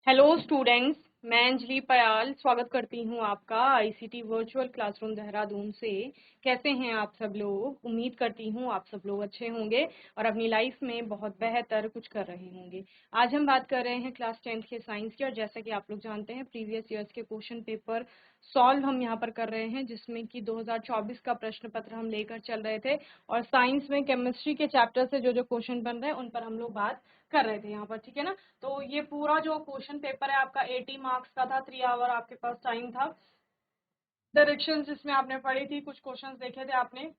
Hello students, मैं अंजलि पयाल स्वागत करती हूँ आपका आईसीटी वर्चुअल क्लासरूम देहरादून से। कैसे हैं आप सब लोग? उम्मीद करती हूँ आप सब लोग अच्छे होंगे और अपनी लाइफ में बहुत बेहतर कुछ कर रहे होंगे। आज हम बात कर रहे हैं क्लास 10th के साइंस की, और जैसा कि आप लोग जानते हैं प्रीवियस ईयर्स के क्वेश्चन पेपर सॉल्व हम यहाँ पर कर रहे हैं, जिसमें कि 2024 का प्रश्न पत्र हम लेकर चल रहे थे। और साइंस में केमिस्ट्री के चैप्टर से जो जो क्वेश्चन बन रहे हैं उन पर हम लोग बात कर रहे थे यहाँ पर, ठीक है ना। तो ये पूरा जो क्वेश्चन पेपर है आपका 80 मार्क्स का था, 3 आवर आपके पास टाइम था। डायरेक्शंस जिसमें आपने पढ़ी थी, कुछ क्वेश्चंस देखे थे आपने।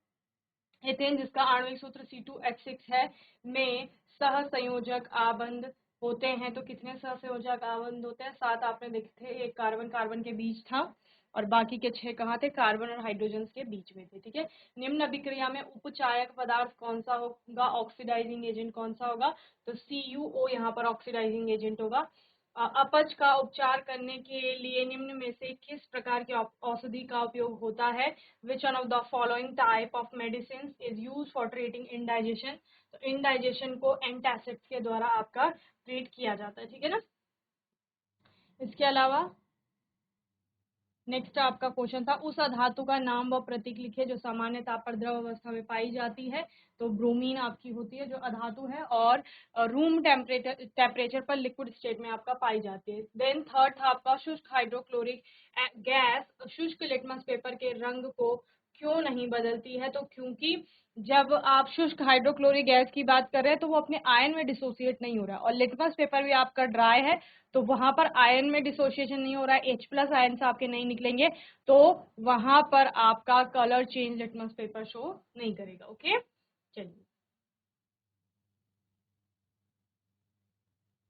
एथेन जिसका आणविक सूत्र C2H6 है, में सहसंयोजक आबंध होते हैं। तो कितने सहसंयोजक आबंध होते हैं? 7 आपने देखे थे। एक कार्बन कार्बन के बीच था और बाकी के 6 कहाँ थे? कार्बन और हाइड्रोजन के बीच में थे, ठीक है। निम्न अभिक्रिया में उपचायक पदार्थ कौन सा होगा? ऑक्सीडाइजिंग एजेंट कौन सा होगा? तो CuO यहाँ पर ऑक्सीडाइजिंग एजेंट होगा। अपच का उपचार करने के लिए निम्न में से किस प्रकार की औषधि का उपयोग होता है? Which one of the following type of medicines is used for treating indigestion? तो indigestion को एंटासिड्स के द्वारा आपका ट्रीट किया जाता है, ठीक है ना। इसके अलावा नेक्स्ट आपका क्वेश्चन था, उस अधातु का नाम व प्रतीक लिखिए जो सामान्य ताप पर द्रव अवस्था में पाई जाती है। तो ब्रोमीन आपकी होती है जो अधातु है, और रूम टेम्परेचर पर लिक्विड स्टेट में आपका पाई जाती है। देन थर्ड था आपका, शुष्क हाइड्रोक्लोरिक गैस शुष्क लिटमस पेपर के रंग को क्यों नहीं बदलती है? तो क्योंकि जब आप शुष्क हाइड्रोक्लोरिक गैस की बात कर रहे हैं तो वो अपने आयन में डिसोसिएट नहीं हो रहा है, और लिटमस पेपर भी आपका ड्राई है तो वहां पर आयन में डिसोसिएशन नहीं हो रहा है, H+ आयन से आपके नहीं निकलेंगे, तो वहां पर आपका colour change litmus paper show नहीं करेगा। ओके, चलिए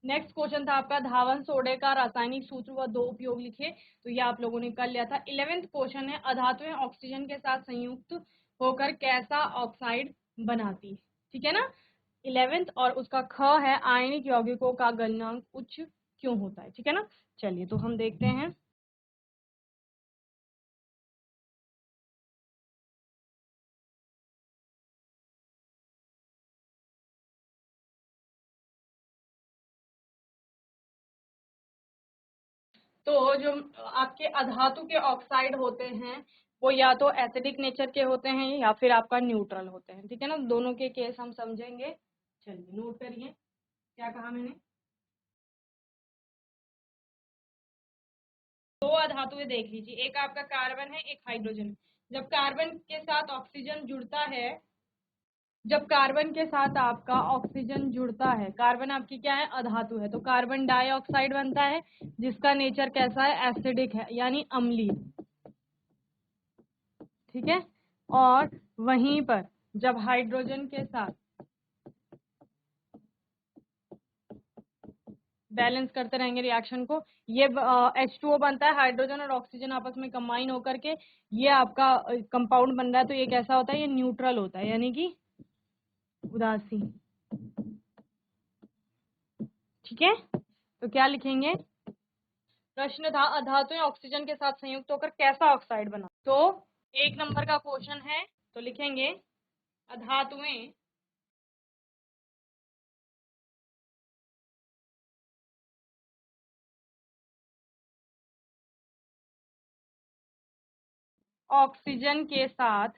नेक्स्ट क्वेश्चन था आपका, धावन सोडे का रासायनिक सूत्र व 2 उपयोग लिखे। तो ये आप लोगों ने कर लिया था। 11th क्वेश्चन है, अधातुएं ऑक्सीजन के साथ संयुक्त होकर कैसा ऑक्साइड बनाती है, ठीक है ना। 11th, और उसका ख है, आयनिक यौगिकों का गलनांक उच्च क्यों होता है, ठीक है ना। चलिए तो हम देखते हैं। तो जो आपके अधातु के ऑक्साइड होते हैं वो या तो एसिडिक नेचर के होते हैं या फिर आपका न्यूट्रल होते हैं, ठीक है ना। दोनों के केस हम समझेंगे। चलिए नोट करिए क्या कहा मैंने। दो अधातुएं देख लीजिए, एक आपका कार्बन है, एक हाइड्रोजन है। जब कार्बन के साथ ऑक्सीजन जुड़ता है, जब कार्बन के साथ आपका ऑक्सीजन जुड़ता है, कार्बन आपकी क्या है? अधातु है, तो कार्बन डाइऑक्साइड बनता है जिसका नेचर कैसा है? एसिडिक है, यानी अम्लीय, ठीक है। और वहीं पर जब हाइड्रोजन के साथ बैलेंस करते रहेंगे रिएक्शन को, ये H2O बनता है, हाइड्रोजन और ऑक्सीजन आपस में कंबाइन होकर के ये आपका कंपाउंड बन रहा है। तो ये कैसा होता है? ये न्यूट्रल होता है, यानी कि उदासीन, ठीक है। तो क्या लिखेंगे? प्रश्न था, अधातुएं ऑक्सीजन के साथ संयुक्त होकर कैसा ऑक्साइड बना। तो 1 नंबर का क्वेश्चन है, तो लिखेंगे अधातुएं ऑक्सीजन के साथ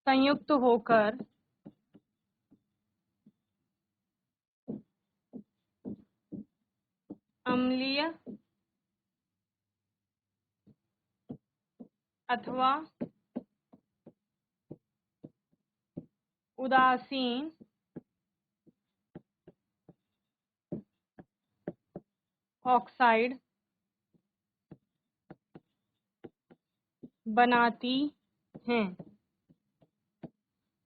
संयुक्त होकर अम्लीय अथवा उदासीन ऑक्साइड बनाती हैं,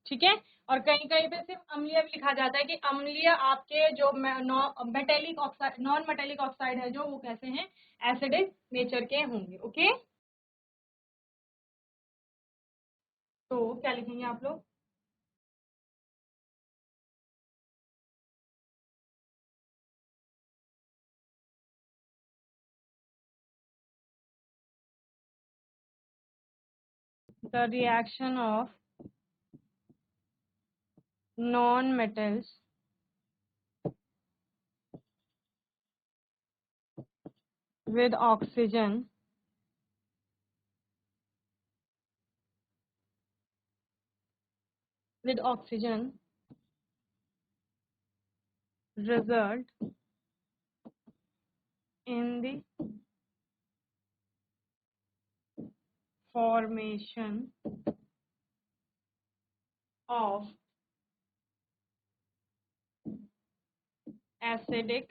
ठीक है। और कहीं कहीं पे सिर्फ अम्लीय भी लिखा जाता है कि अम्लीय आपके जो metallic oxide, non metallic oxide है जो, वो कैसे हैं? एसिडिक नेचर के होंगे। ओके, तो क्या लिखेंगे आप लोग? the reaction of non-metals with oxygen result in the formation of acidic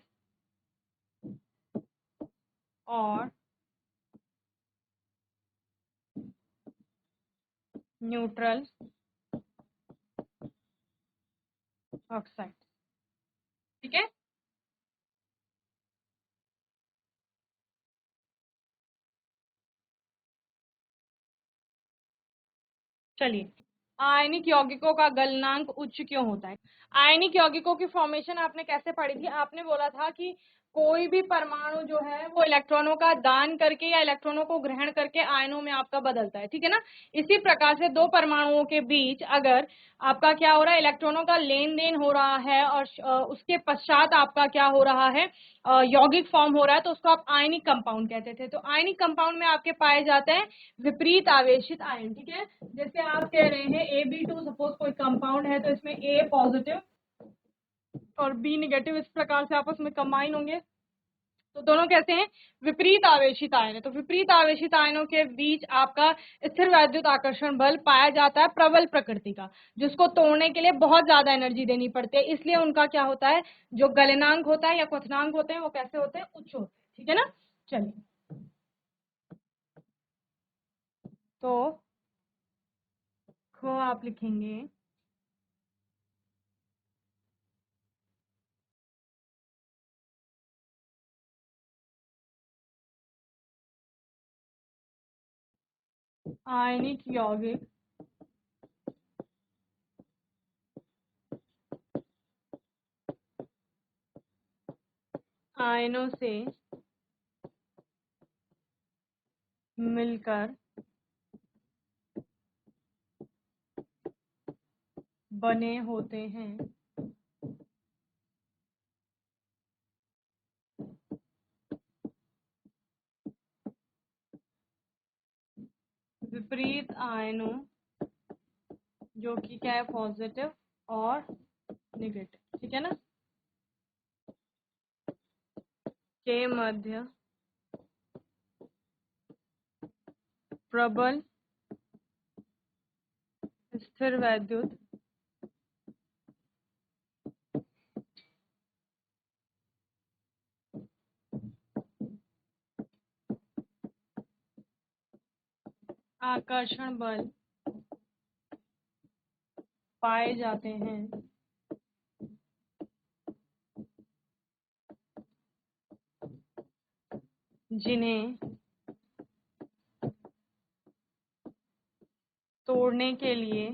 or neutral oxide. ठीक है, चलिए, आयनिक यौगिकों का गलनांक उच्च क्यों होता है? आयनिक यौगिकों की फॉर्मेशन आपने कैसे पढ़ी थी? आपने बोला था कि कोई भी परमाणु जो है वो इलेक्ट्रॉनों का दान करके या इलेक्ट्रॉनों को ग्रहण करके आयनों में आपका बदलता है, ठीक है ना। इसी प्रकार से दो परमाणुओं के बीच अगर आपका क्या हो रहा है, इलेक्ट्रॉनों का लेन देन हो रहा है और उसके पश्चात आपका क्या हो रहा है, यौगिक फॉर्म हो रहा है, तो उसको आप आयनिक कंपाउंड कहते थे। तो आयनिक कंपाउंड में आपके पाए जाते हैं विपरीत आवेशित आयन, ठीक है। जैसे आप कह रहे हैं AB2 सपोज कोई कंपाउंड है, तो इसमें A पॉजिटिव और B नेगेटिव इस प्रकार से आपस में कंबाइन होंगे, तो दोनों कैसे हैं, विपरीत आवेशित आयन है। तो विपरीत आवेशित आयनों के बीच आपका स्थिर वैद्युत आकर्षण बल पाया जाता है प्रबल प्रकृति का, जिसको तोड़ने के लिए बहुत ज्यादा एनर्जी देनी पड़ती है, इसलिए उनका क्या होता है, जो गलनांक होता है या क्वथनांक होते हैं वो कैसे होते हैं, उच्च होते हैं, ठीक है ना। चलिए, तो खो आप लिखेंगे आयनिक यौगिक आयनों से मिलकर बने होते हैं। विपरीत आयनों जो कि क्या है, पॉजिटिव और नेगेटिव, ठीक है ना, के मध्य प्रबल स्थिर वैद्युत आकर्षण बल पाए जाते हैं, जिन्हें तोड़ने के लिए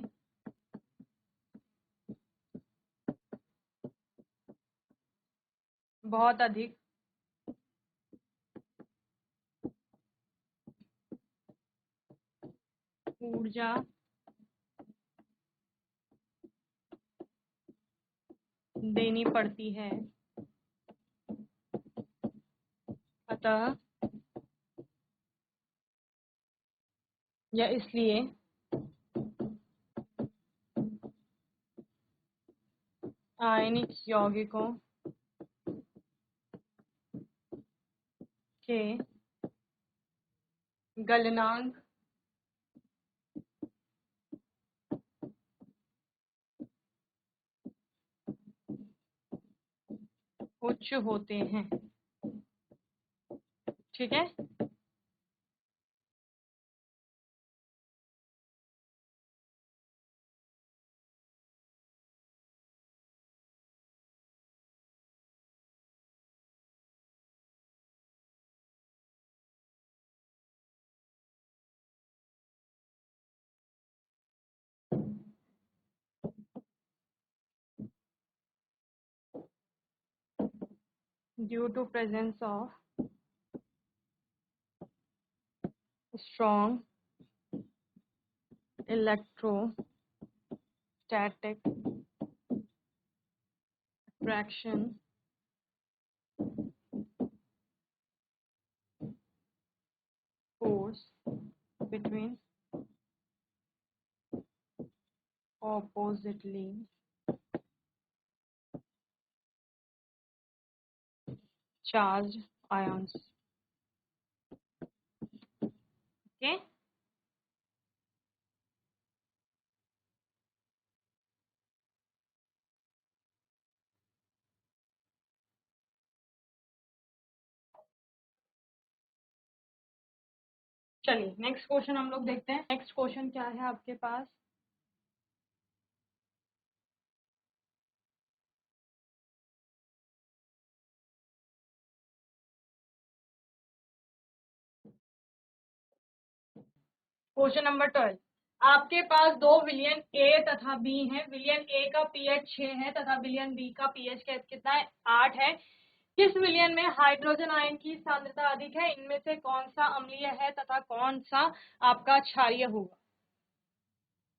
बहुत अधिक ऊर्जा देनी पड़ती है। अतः या इसलिए आयनिक यौगिकों के गलनांक उच्च होते हैं, ठीक है। Due to presence of strong electrostatic attraction force between oppositely charged ions. Okay. चलिए नेक्स्ट क्वेश्चन हम लोग देखते हैं। नेक्स्ट क्वेश्चन क्या है आपके पास? Question number 12। आपके पास दो विलयन ए तथा बी हैं। विलयन ए का पीएच 6 है तथा विलयन बी का पीएच कितना है? 8 है। किस विलयन में हाइड्रोजन आयन की सांद्रता अधिक है? इनमें से कौन सा अम्लीय है तथा कौन सा आपका क्षारीय होगा?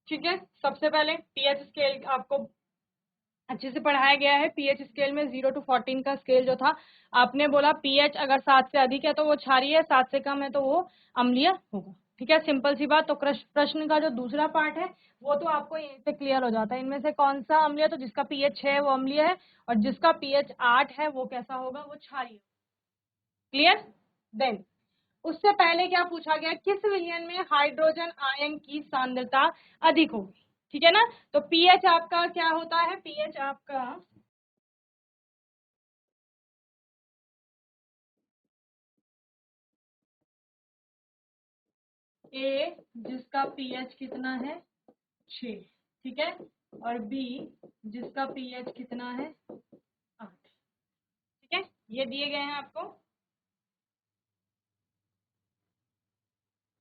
ठीक है, सबसे पहले पीएच स्केल आपको अच्छे से पढ़ाया गया है। पीएच स्केल में 0 to 14 का स्केल जो था, आपने बोला पीएच अगर 7 से अधिक है तो वो क्षारीय है, 7 से कम है तो वो अम्लीय होगा। ठीक है, सिंपल सी बात। तो प्रश्न का जो दूसरा पार्ट है वो तो आपको यहीं से क्लियर हो जाता है। इनमें से कौन सा अम्लीय? तो जिसका पीएच 6 है वो अम्लीय है और जिसका पीएच 8 है वो कैसा होगा? वो क्षारीय। क्लियर? देन उससे पहले क्या पूछा गया? किस विलयन में हाइड्रोजन आयन की सांद्रता अधिक होगी? ठीक है ना। तो पीएच आपका क्या होता है? पीएच आपका ए जिसका पीएच कितना है? 6। ठीक है, और बी जिसका पीएच कितना है? 8। ठीक है, ये दिए गए हैं आपको।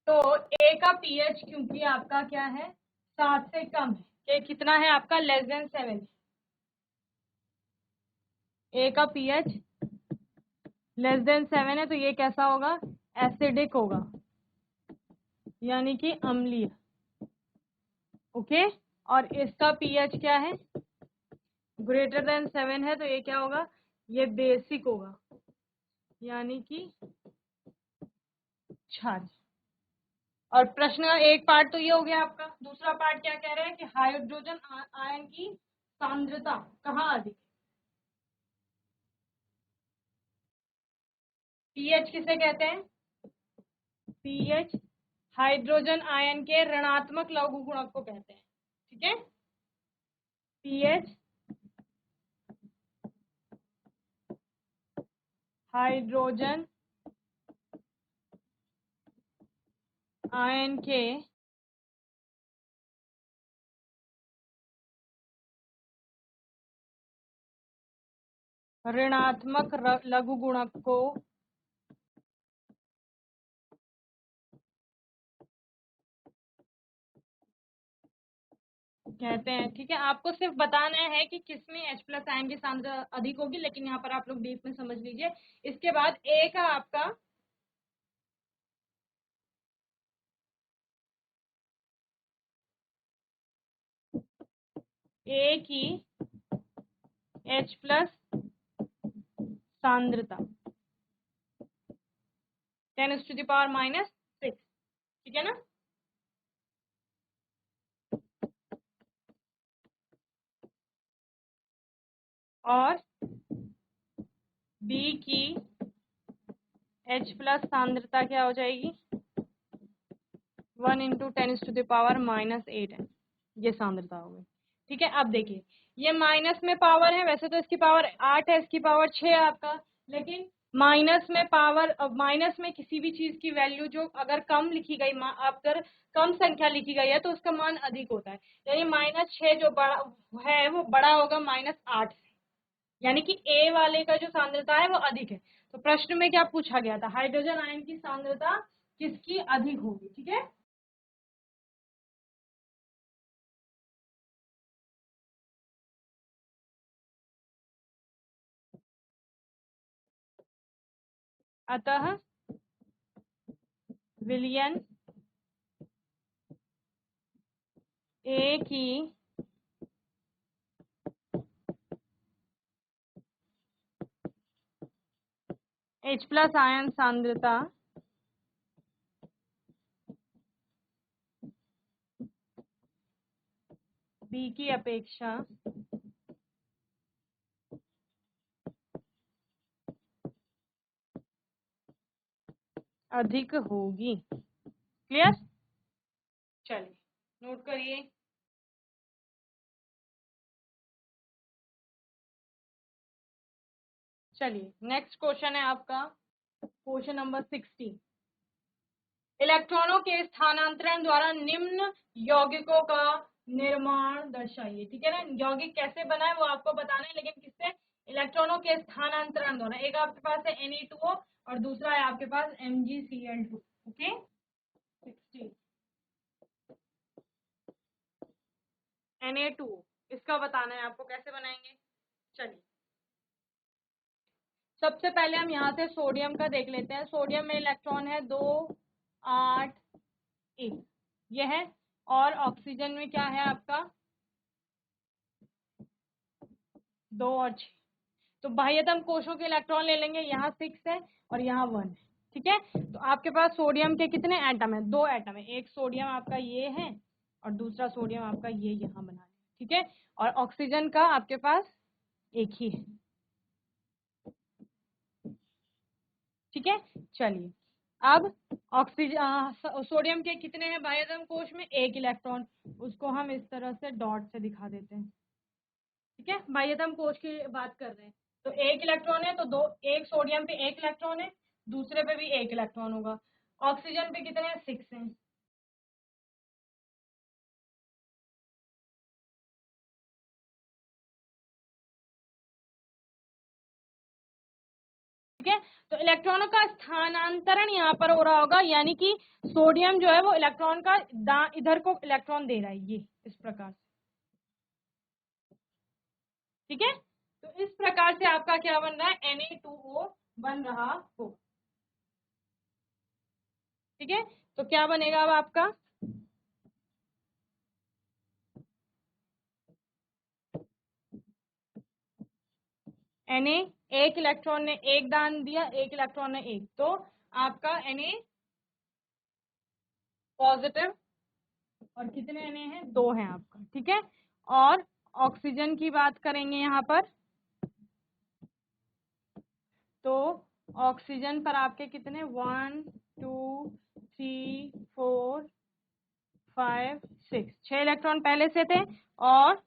तो ए का पीएच क्योंकि आपका क्या है? 7 से कम है। ए कितना है आपका? Less than 7। ए का पीएच लेस देन 7 है तो ये कैसा होगा? एसिडिक होगा, यानी कि अम्लीय। ओके, और इसका पीएच क्या है? ग्रेटर देन 7 है तो ये क्या होगा? ये बेसिक होगा, यानी कि क्षार। और प्रश्न का एक पार्ट तो ये हो गया आपका। दूसरा पार्ट क्या कह रहा है कि हाइड्रोजन आयन की सांद्रता कहाँ अधिक? पीएच किसे कहते हैं? पीएच हाइड्रोजन आयन के ऋणात्मक लघु गुणक को कहते हैं। ठीक है, पीएच हाइड्रोजन आयन के ऋणात्मक लघु गुणक को कहते हैं। ठीक है, आपको सिर्फ बताना है कि किसमें H प्लस आयन की सांद्रता अधिक होगी, लेकिन यहाँ पर आप लोग डीप में समझ लीजिए। इसके बाद ए का आपका ए की H प्लस सांद्रता 10⁻⁻⁶। ठीक है ना। और बी की H प्लस सांद्रता क्या हो जाएगी? 1 × 10⁻⁻8 है, ये सांद्रता हो गई। ठीक है, अब देखिए ये माइनस में पावर है, वैसे तो इसकी पावर 8 है, इसकी पावर 6 है आपका, लेकिन माइनस में पावर, माइनस में किसी भी चीज की वैल्यू जो अगर कम लिखी गई, अगर कम संख्या लिखी गई है तो उसका मान अधिक होता है। यानी -6 जो बड़ा है वो बड़ा होगा -8 से, यानी कि ए वाले का जो सांद्रता है वो अधिक है। तो प्रश्न में क्या पूछा गया था? हाइड्रोजन आयन की सांद्रता किसकी अधिक होगी? ठीक है, अतः विलयन एक ही H+ आयन सांद्रता B की अपेक्षा अधिक होगी। क्लियर? चलिए नोट करिए। चलिए नेक्स्ट क्वेश्चन है आपका क्वेश्चन नंबर 16। इलेक्ट्रॉनों के स्थानांतरण द्वारा निम्न यौगिकों का निर्माण दर्शाइए। ठीक है ना, यौगिक कैसे बना है वो आपको बताना है, लेकिन किससे? इलेक्ट्रॉनों के स्थानांतरण द्वारा। एक आपके पास है Na2O और दूसरा है आपके पास MgCl2। ओके 16 Na2O इसका बताना है आपको कैसे बनाएंगे। चलिए सबसे पहले हम यहाँ से सोडियम का देख लेते हैं। सोडियम में इलेक्ट्रॉन है 2 8 1 यह है, और ऑक्सीजन में क्या है आपका 2 और 6। तो बाह्यतम कोशों के इलेक्ट्रॉन ले लेंगे, यहाँ 6 है और यहाँ 1 है। ठीक है, तो आपके पास सोडियम के कितने एटम है? 2 एटम है। एक सोडियम आपका ये है और दूसरा सोडियम आपका ये यहाँ बना है। ठीक है, और ऑक्सीजन का आपके पास एक ही है। ठीक है, चलिए अब ऑक्सीजन सोडियम के कितने हैं बाह्यतम कोश में? एक इलेक्ट्रॉन। उसको हम इस तरह से डॉट से दिखा देते हैं। ठीक है, बाह्यतम कोश की बात कर रहे हैं, तो एक इलेक्ट्रॉन है तो दो, एक सोडियम पे एक इलेक्ट्रॉन है, दूसरे पे भी एक इलेक्ट्रॉन होगा। ऑक्सीजन पे कितने हैं? 6 हैं। ठीक है, तो इलेक्ट्रॉनों का स्थानांतरण यहाँ पर हो रहा होगा, यानी कि सोडियम जो है वो इलेक्ट्रॉन का इधर को इलेक्ट्रॉन दे रहा है, ये इस प्रकार से। ठीक है, तो इस प्रकार से आपका क्या बन रहा है? Na2O बन रहा हो। ठीक है, तो क्या बनेगा अब आपका? Na एक इलेक्ट्रॉन ने एक दान दिया, एक इलेक्ट्रॉन ने एक, तो आपका Na पॉजिटिव और कितने Na हैं? 2 हैं आपका। ठीक है, और ऑक्सीजन की बात करेंगे यहाँ पर, तो ऑक्सीजन पर आपके कितने? 1 2 3 4 5 6 6 इलेक्ट्रॉन पहले से थे और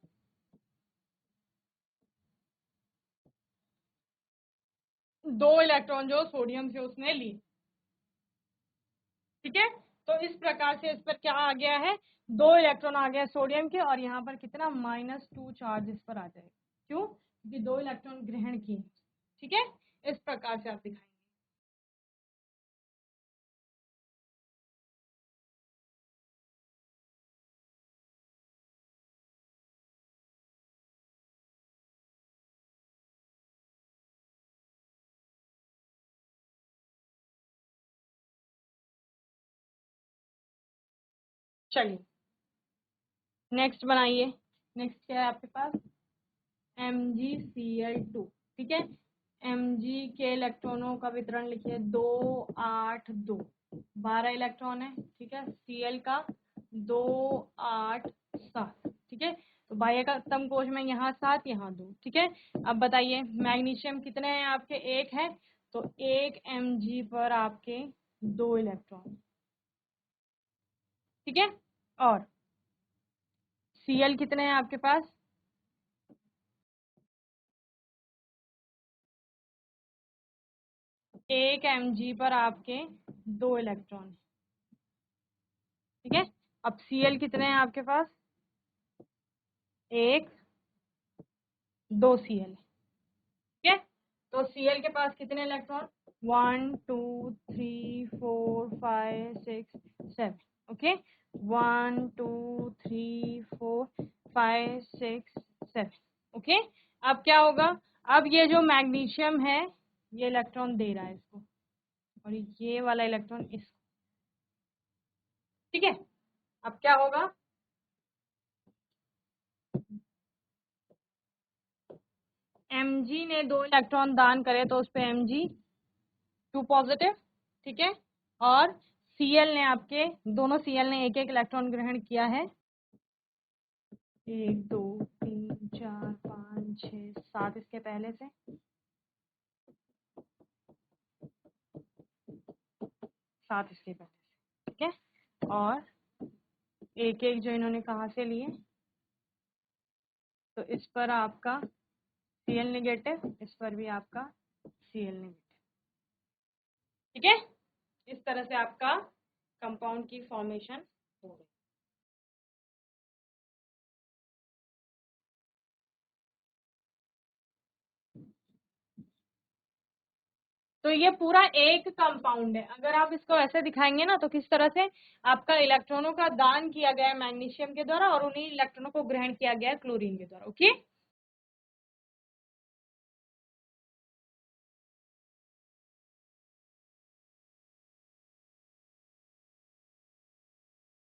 2 इलेक्ट्रॉन जो सोडियम से उसने ली। ठीक है, तो इस प्रकार से इस पर क्या आ गया है? 2 इलेक्ट्रॉन आ गया सोडियम के, और यहाँ पर कितना? -2 चार्ज इस पर आ जाएगा। क्यों? क्योंकि 2 इलेक्ट्रॉन ग्रहण किए। ठीक है, इस प्रकार से आप दिखाएंगे। चलिए नेक्स्ट बनाइए। नेक्स्ट क्या है आपके पास? MgCl2। ठीक है, Mg के इलेक्ट्रॉनों का वितरण लिखिए 2 8 2 12 इलेक्ट्रॉन है। ठीक है, Cl का 2 8 7। ठीक है, तो बाह्यतम कोश में यहाँ 7 यहाँ 2। ठीक है, अब बताइए मैग्नीशियम कितने हैं आपके? एक है, तो एक Mg पर आपके 2 इलेक्ट्रॉन। ठीक है, और Cl कितने हैं आपके पास? एक Mg पर आपके 2 इलेक्ट्रॉन। ठीक है, अब Cl कितने हैं आपके पास? एक 2 Cl। ठीक है, तो Cl के पास कितने इलेक्ट्रॉन? 1 2 3 4 5 6 7। ओके, 1 2 3 4 5 6 7। ओके, अब क्या होगा? अब ये जो मैग्नीशियम है ये इलेक्ट्रॉन दे रहा है इसको, और ये वाला इलेक्ट्रॉन इसको। ठीक है, अब क्या होगा? Mg ने 2 इलेक्ट्रॉन दान करे तो उस पे Mg 2 पॉजिटिव, ठीक है। और Cl ने आपके दोनों Cl ने एक एक इलेक्ट्रॉन ग्रहण किया है, 1 2 3 4 5 6 7 इसके पहले से, 7 इसके पहले से, ठीक है। और एक एक जो इन्होंने कहाँ से लिए, तो इस पर आपका Cl नेगेटिव, इस पर भी आपका Cl नेगेटिव, ठीक है। इस तरह से आपका कंपाउंड की फॉर्मेशन हो गई। तो ये पूरा एक कंपाउंड है। अगर आप इसको ऐसे दिखाएंगे ना, तो किस तरह से आपका इलेक्ट्रॉनों का दान किया गया है मैग्नीशियम के द्वारा और उन्हीं इलेक्ट्रॉनों को ग्रहण किया गया है क्लोरीन के द्वारा। ओके,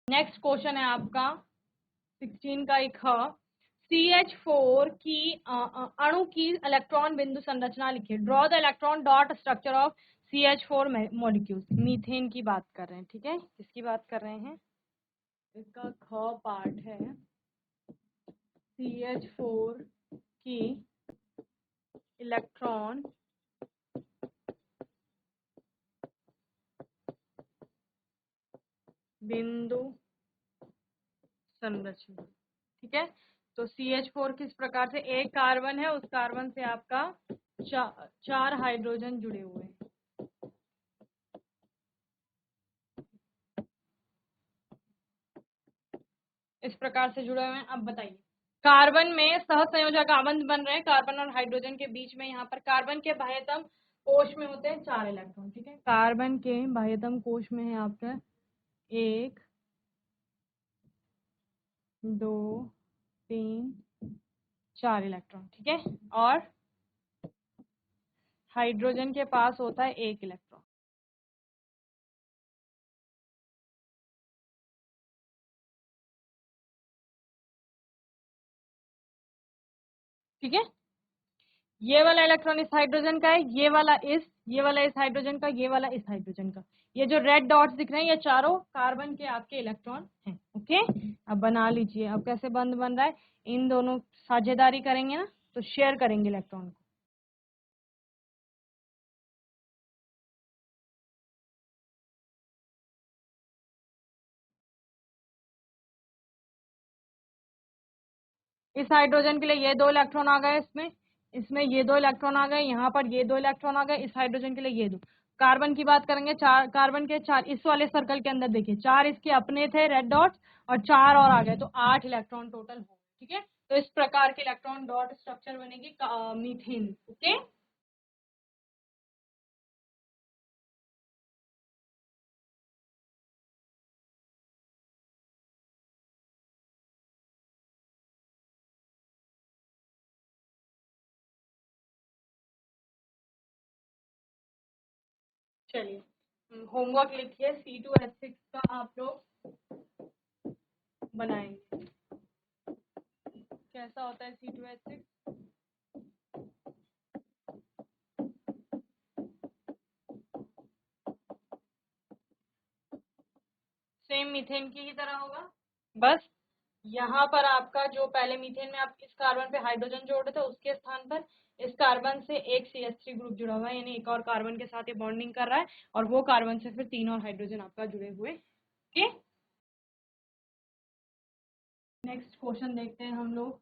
नेक्स्ट क्वेश्चन है आपका 16 का एक CH4 की अणु की इलेक्ट्रॉन बिंदु संरचना लिखिए। Draw the electron dot structure of CH4 molecules. Methane की बात कर रहे हैं, ठीक है। किसकी बात कर रहे हैं? इसका पार्ट है CH4 की इलेक्ट्रॉन बिंदु संरचना, ठीक है। तो CH4 किस प्रकार से, एक कार्बन है, उस कार्बन से आपका चार हाइड्रोजन जुड़े हुए हैं। इस प्रकार से जुड़े हुए हैं। अब बताइए, कार्बन में सहसंयोजक आबंध बन रहे हैं कार्बन और हाइड्रोजन के बीच में। यहाँ पर कार्बन के बाह्यतम कोश में होते हैं 4 इलेक्ट्रॉन, ठीक है। कार्बन के बाह्यतम कोश में है आपका 1 2 3 4 इलेक्ट्रॉन, ठीक है। और हाइड्रोजन के पास होता है 1 इलेक्ट्रॉन, ठीक है। ये वाला इलेक्ट्रॉन इस हाइड्रोजन का है, ये वाला इस हाइड्रोजन का, ये वाला इस हाइड्रोजन का। ये जो रेड डॉट्स दिख रहे हैं, ये चारों कार्बन के आपके इलेक्ट्रॉन हैं। ओके, अब बना लीजिए। अब कैसे बंद बन रहा है, इन दोनों साझेदारी करेंगे ना, तो शेयर करेंगे इलेक्ट्रॉन को। इस हाइड्रोजन के लिए ये 2 इलेक्ट्रॉन आ गए, इसमें इसमें ये 2 इलेक्ट्रॉन आ गए, यहाँ पर ये 2 इलेक्ट्रॉन आ गए। इस हाइड्रोजन के लिए ये 2। कार्बन की बात करेंगे, 4 कार्बन के 4 इस वाले सर्कल के अंदर देखिए, 4 इसके अपने थे रेड डॉट्स और 4 और आ गए, तो 8 इलेक्ट्रॉन टोटल हो, ठीक है। तो इस प्रकार के इलेक्ट्रॉन डॉट स्ट्रक्चर बनेगी मीथेन। ओके, चलिए होमवर्क लिखिए। C2H6 का आप लोग बनाएंगे। कैसा होता है C2H6? सेम मीथेन की ही तरह होगा, बस यहाँ पर आपका जो पहले मीथेन में आप इस कार्बन पे हाइड्रोजन जोड़ रहे थे, उसके स्थान पर इस कार्बन से एक CH3 ग्रुप जुड़ा हुआ है, यानी एक और कार्बन के साथ ये बॉन्डिंग कर रहा है, और वो कार्बन से फिर 3 और हाइड्रोजन आपका जुड़े हुए। ओके, नेक्स्ट क्वेश्चन देखते हैं हम लोग।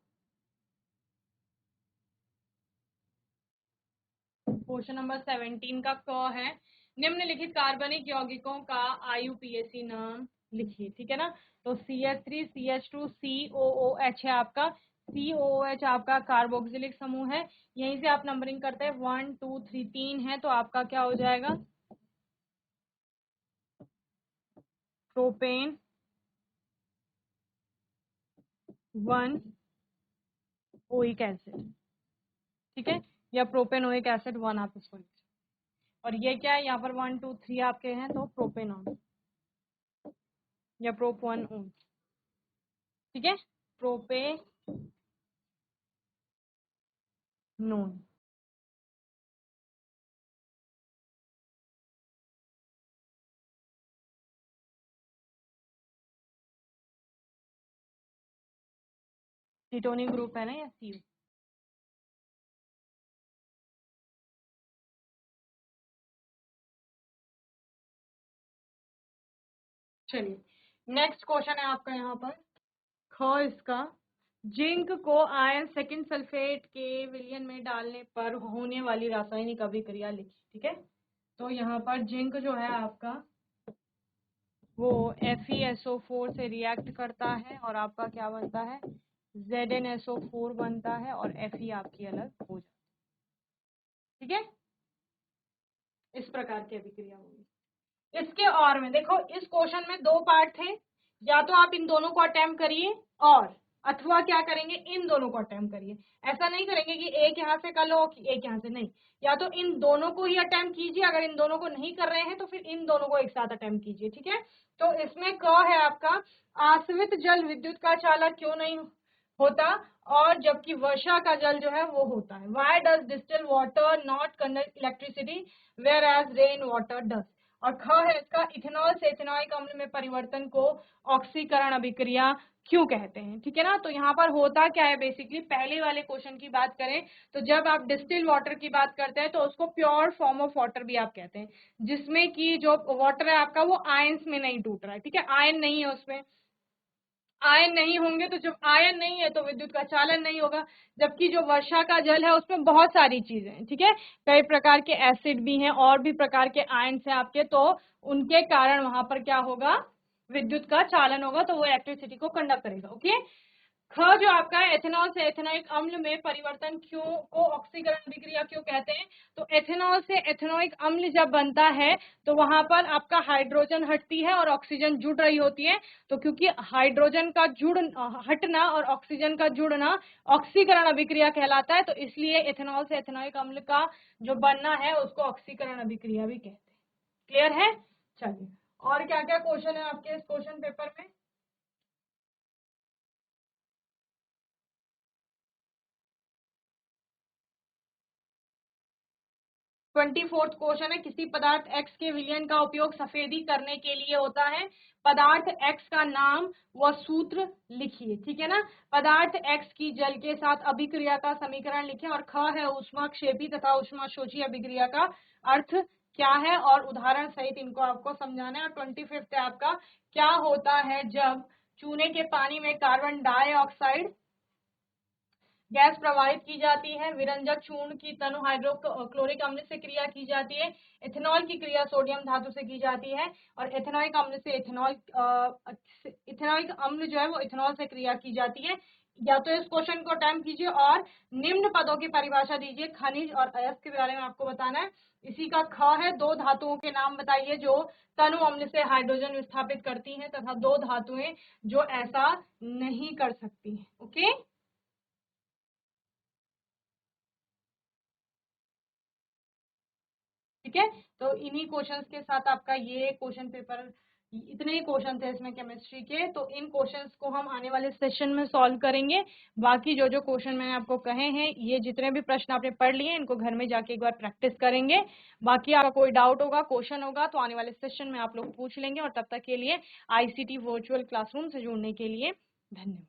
क्वेश्चन नंबर 17 का है, निम्नलिखित कार्बनिक यौगिकों का IUPAC नाम लिखिए, ठीक है ना। तो CH3 CH2 COOH है आपका। COOH आपका कार्बोक्सिलिक समूह है। यहीं से आप नंबरिंग करते हैं, 1 2 3 3 है, तो आपका क्या हो जाएगा, प्रोपेन 1 ओइक एसिड, ठीक है, या प्रोपेनोइक एसिड 1 आप इसको लिख। और ये क्या है, यहाँ पर 1 2 3 आपके हैं, तो प्रोपेनॉन या प्रोप 1 ओन, ठीक है। प्रोपे नोन। कीटोनिक ग्रुप है ना या सी। चलिए नेक्स्ट क्वेश्चन है आपका यहाँ पर इसका जिंक को आयन सेकंड सल्फेट के विलयन में डालने पर होने वाली रासायनिक अभिक्रिया लिखी। ठीक है, तो यहाँ पर जिंक जो है आपका वो FeSO4 से रिएक्ट करता है और आपका क्या बनता है, ZnSO4 बनता है और Fe आपकी अलग हो जाती है। ठीक है, इस प्रकार की अभिक्रिया होगी। इसके और में देखो, इस क्वेश्चन में दो पार्ट थे, या तो आप इन दोनों को अटेम्प्ट करिए और अथवा क्या करेंगे, इन दोनों को अटेम्प्ट करिए। ऐसा नहीं करेंगे कि एक यहाँ से कर लो एक यहाँ से, नहीं, या तो इन दोनों को ही अटेम्प्ट कीजिए, अगर इन दोनों को नहीं कर रहे हैं तो फिर इन दोनों को एक साथ अटेम्प्ट कीजिए। ठीक है, तो इसमें क है आपका आश्रित जल विद्युत का चालक क्यों नहीं होता, और जबकि वर्षा का जल जो है वो होता है। Why does distil water not conduct electricity whereas rain water does. और ख है इसका इथेनॉल से इथेनॉइक अम्ल में परिवर्तन को ऑक्सीकरण अभिक्रिया क्यों कहते हैं। ठीक है ना, तो यहाँ पर होता क्या है, बेसिकली पहले वाले क्वेश्चन की बात करें तो जब आप डिस्टिल वाटर की बात करते हैं तो उसको प्योर फॉर्म ऑफ वाटर भी आप कहते हैं, जिसमें कि जो वाटर है आपका वो आयंस में नहीं टूट रहा है। ठीक है, आयन नहीं है उसमें, आयन नहीं होंगे तो जब आयन नहीं है तो विद्युत का चालन नहीं होगा। जबकि जो वर्षा का जल है उसमें बहुत सारी चीजें हैं। ठीक है, कई प्रकार के एसिड भी हैं और भी प्रकार के आयन्स हैं आपके, तो उनके कारण वहां पर क्या होगा, विद्युत का चालन होगा, तो वो इलेक्ट्रिसिटी को कंडक्ट करेगा। ओके, ख जो आपका एथेनॉल से एथेनॉइक अम्ल में परिवर्तन क्यों को ऑक्सीकरण अभिक्रिया क्यों कहते हैं, तो एथेनॉल से एथेनॉइक अम्ल जब बनता है तो वहां पर आपका हाइड्रोजन हटती है और ऑक्सीजन जुड़ रही होती है। तो क्योंकि हाइड्रोजन का हटना और ऑक्सीजन का जुड़ना ऑक्सीकरण अभिक्रिया कहलाता है, तो इसलिए एथेनॉल से एथेनॉइक अम्ल का जो बनना है उसको ऑक्सीकरण अभिक्रिया भी कहते हैं। क्लियर है। चलिए, और क्या क्या क्वेश्चन है आपके इस क्वेश्चन पेपर में। 24th क्वेश्चन है, किसी पदार्थ X के विलयन का उपयोग सफेदी करने के लिए होता है। पदार्थ X का नाम व सूत्र लिखिए। ठीक है ना, पदार्थ X की जल के साथ अभिक्रिया का समीकरण लिखिए। और ख है ऊष्माक्षेपी तथा ऊष्माशोषी अभिक्रिया का अर्थ क्या है और उदाहरण सहित इनको आपको समझाना है। और 25th है आपका, क्या होता है जब चूने के पानी में कार्बन डाइऑक्साइड गैस प्रवाहित की जाती है। विरंजक चूर्ण की तनु हाइड्रोक्लोरिक अम्ल से क्रिया की जाती है। इथेनॉल की क्रिया सोडियम धातु से की जाती है। और एथेनॉइक अम्ल से इथेनॉइक अम्ल जो है वो इथेनॉल से क्रिया की जाती है। या तो इस क्वेश्चन को अटेम्प्ट कीजिए और निम्न पदों की परिभाषा दीजिए। खनिज और अयस्क के बारे में आपको बताना है। इसी का ख है, दो धातुओं के नाम बताइए जो तनु अम्ल से हाइड्रोजन विस्थापित करती हैं तथा दो धातुएं जो ऐसा नहीं कर सकती हैं। ओके, ठीक है, तो इन्हीं क्वेश्चंस के साथ आपका ये क्वेश्चन पेपर, इतने ही क्वेश्चन थे इसमें केमिस्ट्री के, तो इन क्वेश्चंस को हम आने वाले सेशन में सॉल्व करेंगे। बाकी जो जो क्वेश्चन मैंने आपको कहे हैं, ये जितने भी प्रश्न आपने पढ़ लिए इनको घर में जाके एक बार प्रैक्टिस करेंगे। बाकी आपका कोई डाउट होगा, क्वेश्चन होगा तो आने वाले सेशन में आप लोग पूछ लेंगे। और तब तक के लिए ICT वर्चुअल क्लासरूम से जुड़ने के लिए धन्यवाद।